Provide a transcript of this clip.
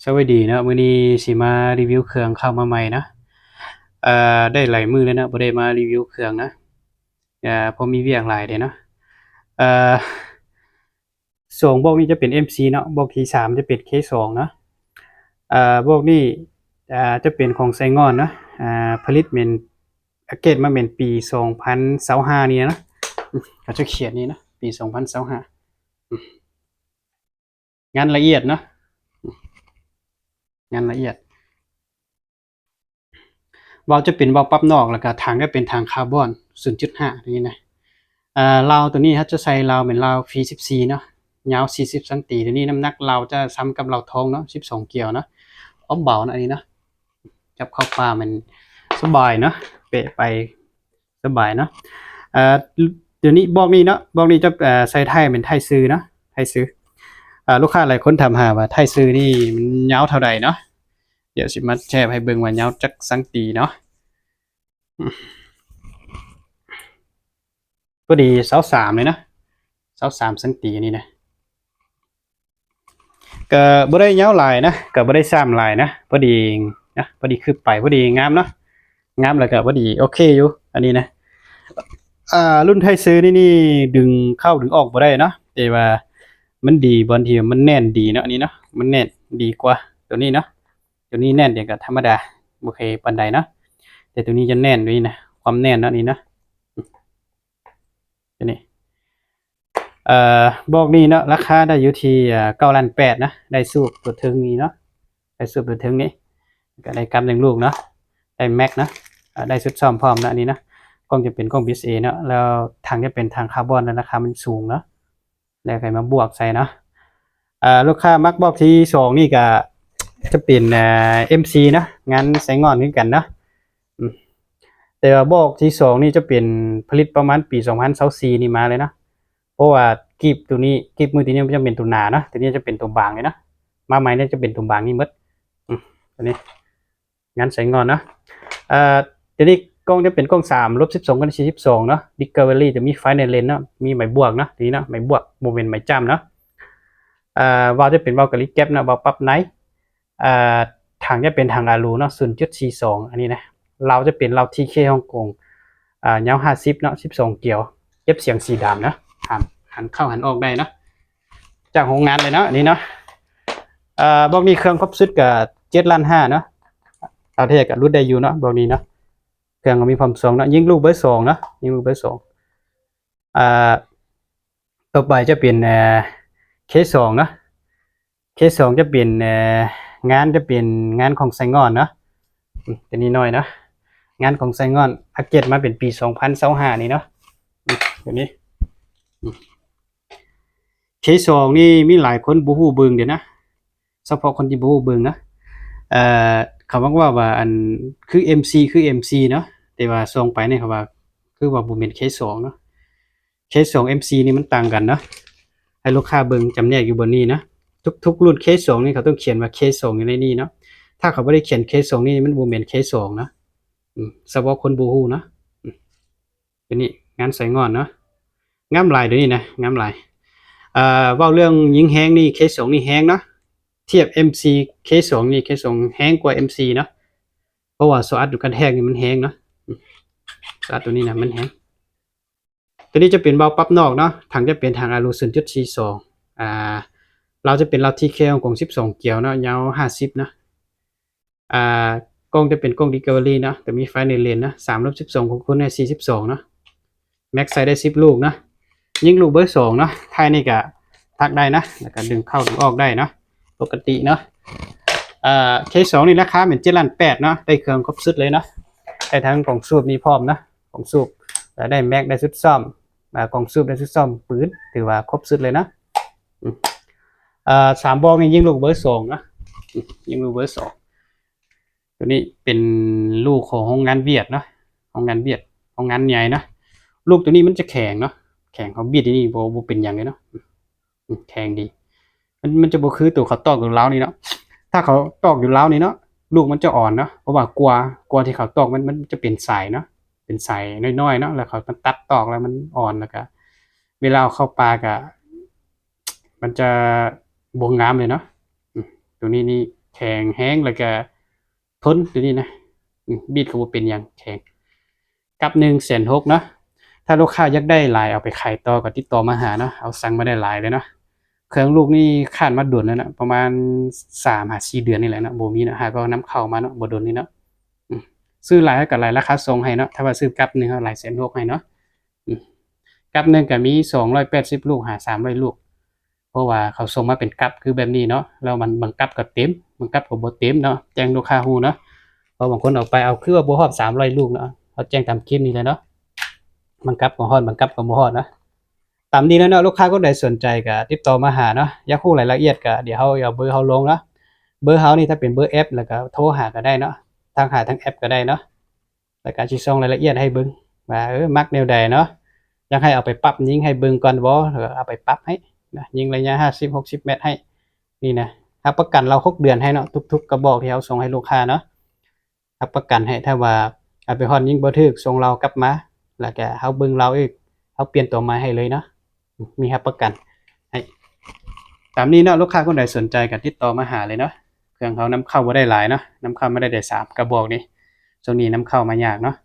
สวัสดีเนาะมื้อนี้สิมารีวิวเครื่องเข้ามาใหม่นะได้หลายมื้อแล้วนะบ่ได้มารีวิวเครื่องนะเพราะมีเวียกหลายเด้เนาะเอ่อ2บอกนี้จะเป็น MC เนาะบอกที่3จะเป็น K2 เนาะบอกนี้จะเป็นของไซงอนเนาะผลิตเป็นเกรดมาเป็นปี2025นี่นะเขาจะเขียนนี่นะปี2025งานละเอียดเนาะงานละเอียด เว้าจะเป็นเว้าปรับนอกแล้วก็ถังก็เป็นถังคาร์บอน 0.5 อย่างนี้นะราวตัวนี้เขาจะใส่ราวเป็นราวฟรี14เนาะยาว40 ซนตัวนี้น้ำหนักราวจะซ้ำกับราวทองเนาะ12เกี่ยวเนาะเบาๆนะอันนี้นะจับเข้าปลามันสบายเนาะเปะไปสบายเนาะเอ่อเดี๋ยวนี้บอกนี้เนาะบอกนี้จะใส่ไทยเป็นไทยซื้อเนาะไทยซื้อลูกค้าหลายคนถามหาว่าไทยซื้อนี่มันยาวเท่าใดเนาะเดี๋ยวสิมาแชร์ให้เบิ่งว่ายาวจักสังตีเนาะ พอดี23เลยนะ23สันตีนี่นะก็บ่ได้ยาวหลายนะก็บ่ได้ซ้ำหลายนะพอดีนะพอดีคือไปพอดีงามเนาะงามแล้วก็พอดีโอเคอยู่อันนี้นะรุ่นไทซื้อนี่ดึงเข้าดึงออกบ่ได้เนาะแต่ว่ามันดีบางทีมันแน่นดีเนาะอันนี้เนาะมันแน่นดีกว่าตัวนี้เนาะตัวนี้แน่นเดี๋ยวก็ธรรมดาโอเคปานใดเนาะแต่ตัวนี้จะแน่นด้วยนะความแน่นเนาะนี่นะตัวนี้บอกนี้เนาะราคาได้อยู่ที่9,800,000นะได้สูบตัวถึงนี้เนาะได้สูบตัวถึงนี้ก็ได้กำ1ลูกเนาะได้แม็กนะได้ชุดซ่อมพร้อมนะอันนี้นะกล้องจะเป็นกล้อง BSA เนาะแล้วทางจะเป็นทางคาร์บอนแล้วราคามันสูงเนาะแล้วก็มาบวกใส่เนาะลูกค้ามักบอกที่2นี่ก็จะเป็นMC นะงานใส่งอนเหมือนกันเนาะแต่ว่าบอกที่2นี่จะเป็นผลิตประมาณปี2024นี่มาเลยนะเพราะว่ากีบตัวนี้กีบมือตัวนี้มันจะเป็นตัวหนาเนาะตัวนี้จะเป็นตัวบางเลยนะมาใหม่เนี่ยจะเป็นตัวบางนี่มดตัวนี้งานใส่งอนเนาะตัวนี้กล้องจะเป็นกล้อง3 -12 กับ42เนาะ Discovery จะมีไฟในเลนเนาะมีหมายบวกเนาะทีนี้เนาะหมายบวกโมเมนต์หมายจ้ำเนาะวาล์วจะเป็นวาล์วกะลิแก๊ปนะวาล์วปรับไนท์ถังจะเป็นถังอาลูเนาะ 0.42 อันนี้นะเราจะเป็นเรา TK ฮ่องกงยาว50เนาะ12เกี่ยวเก็บเสียงสีดำนะหันเข้าหันออกได้นะจากโรงงานเลยเนาะอันนี้เนาะบอกนี้เครื่องครบสุดกับ7,500,000เนาะเอาเทียบกับรุ่นได้อยู่เนาะบอกนี้เนาะเครื่องก็มีความสูงเนาะยิงลูกเบอร์2เนาะยิงลูกเบอร์2ต่อไปจะเป็นK2 เนาะ K2 จะเป็นงานจะเป็นงานของไซงอนเนาะตัวนี้น้อยเนาะงานของไซงอนอัปเกรดมาเป็นปี2025นี่เนาะตัวนี้K2นี่มีหลายคนบ่ฮู้เบิ่งเด้นะเฉพาะคนที่บ่ฮู้เบิ่งนะเขาว่าอันคือ MC เนาะแต่ว่าส่งไปเนี่ยเขาว่าคือว่าบ่แม่น K2 เนาะ K2 MC นี่มันต่างกันเนาะให้ลูกค้าเบิ่งจำแนกอยู่บนนี้นะทุกรุ่น K2 นี่เขาต้องเขียนว่า K2 อยู่ในนี้เนาะถ้าเขาบ่ได้เขียน K2 นี่มันบ่แม่น K2 นะเฉพาะคนบ่ฮู้นะตัวนี้งานใส่งอนเนาะงามหลายเดี๋ยวนี้นะงามหลายเว้าเรื่องยิงแฮงนี่ K2 นี่แฮงเนาะเทียบ MC K2 นี่ K2 แฮงกว่า MC เนาะเพราะว่าสอัดอยู่กันแทกนี่มันแฮงเนาะสอัดตัวนี้นะมันแฮงตัวนี้จะเป็นเบาปรับนอกเนาะถังจะเป็นถังอะลู 0.42เราจะเป็นเรา TK ของ12เกี่ยวเนาะยาว50นะกล้องจะเป็นกล้อง Discovery เนาะแต่มีไฟในเลนนะ3/12ของคุณได้42เนาะแม็กใส่ได้10ลูกนะยิงลูกเบอร์2เนาะท้ายนี่ก็ทักได้นะแล้วก็ดึงเข้าดึงออกได้เนาะปกติเนาะK2 นี่ราคาเป็น7,800,000เนาะได้เครื่องครบสุดเลยเนาะได้ทั้งกล่องสูบมีพร้อมนะกล่องสูบได้แม็กได้ชุดซ่อมกล่องสูบได้ชุดซ่อมปืนถือว่าครบสุดเลยนะ3บอกนี่ยิงลูกเบอร์2นะยิงลูกเบอร์2ตัวนี้เป็นลูกของโรงงานเวียดเนาะโรงงานเวียดโรงงานใหญ่นะลูกตัวนี้มันจะแข็งเนาะแข็งเขาบิดนี่บ่เป็นอย่างเลยเนาะแข็งดีมันจะบ่คือตัวเขาตอกอยู่แล้วนี่เนาะถ้าเขาตอกอยู่แล้วนี่เนาะลูกมันจะอ่อนเนาะเพราะว่ากลัวที่เขาตอกมันจะเป็นสายเนาะเป็นสายน้อยๆเนาะแล้วเขาตัดตอกแล้วมันอ่อนแล้วก็เวลาเข้าปากะมันจะบ่งามเลยเนาะตัวนี้นี่ แข็งแรงแล้วก็ทนตัวนี้นะบีดก็บ่เป็นหยังแข็งกับ160,000เนาะถ้าลูกค้าอยากได้หลายเอาไปขายต่อก็ติดต่อมาหาเนาะเอาสั่งมาได้หลายเลยเนาะเครื่องลูกนี่คาดมาโดนแล้วนะประมาณ3-4เดือนนี่แหละเนาะบ่มีเนาะหากว่านำเข้ามาเนาะบ่โดนนี่เนาะอืมซื้อหลายก็หลายราคาส่งให้เนาะถ้าว่าซื้อกับหนึงก็หลายแสน6ให้เนาะอืมกับหนึงก็มี280ลูกหา300ลูกเพราะว่าเขาส่งมาเป็นกับคือแบบนี้เนาะแล้วมันบางกับก็เต็มบางกับก็บ่เต็มเนาะแจ้งลูกค้าฮู้เนาะเพราะบางคนเอาไปเอาคือว่าบ่ฮอด300ลูกเนาะเขาแจ้งตามคลิปนี้เลยเนาะบางกับก็ฮอดบางกับก็บ่ฮอดเนาะ ตามนี้แล้วเนาะลูกค้าคนใดสนใจก็ติดต่อมาหาเนาะอยากรู้รายละเอียดก็เดี๋ยวเราเอาเบอร์เราลงเนาะเบอร์เรานี่ถ้าเป็นเบอร์แอปแล้วก็โทรหาก็ได้เนาะทางหาทางแอปก็ได้เนาะแล้วก็สิส่งรายละเอียดให้เบิ่งว่ามักแนวใดเนาะอยากให้เอาไปปรับยิงให้เบิ่งก่อนบ่แล้วก็เอาไปปรับให้นะยิงระยะ50-60เมตรให้นี่นะรับประกันเรา6เดือนให้เนาะทุกๆกระบอกที่เราส่งให้ลูกค้าเนาะรับประกันให้ถ้าว่าเอาไปฮอดยิงบ่ถูกส่งเรากลับมาแล้วก็เราเบิ่งเราอีกเราเปลี่ยนตัวใหม่ให้เลยเนาะ มีรับประกันให้ตามนี้เนาะลูกค้าคนใดสนใจก็ติดต่อมาหาเลยเนาะเครื่องเขานำเข้าบ่ได้หลายเนาะนำเข้ามาได้3กระบอกนี้ช่วงนี้นำเข้ามายากเนาะ